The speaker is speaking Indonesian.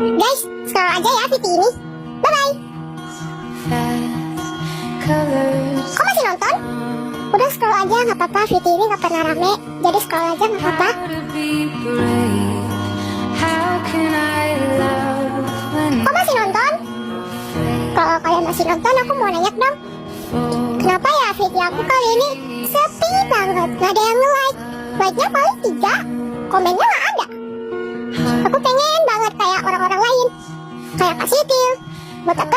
Guys, scroll aja ya video ini. Bye-bye. Kok masih nonton? Udah scroll aja, gak apa-apa. Video ini gak pernah rame, jadi scroll aja gak apa-apa. Kok masih nonton? Kalau kalian masih nonton, aku mau nanya dong. Kenapa ya video aku kali ini sepi banget, gak ada yang nge-like. Like-nya paling 3, komennya gak ada. Aku pengen banget kayak orang-orang lain, kayak Kak Sitil, Buat apa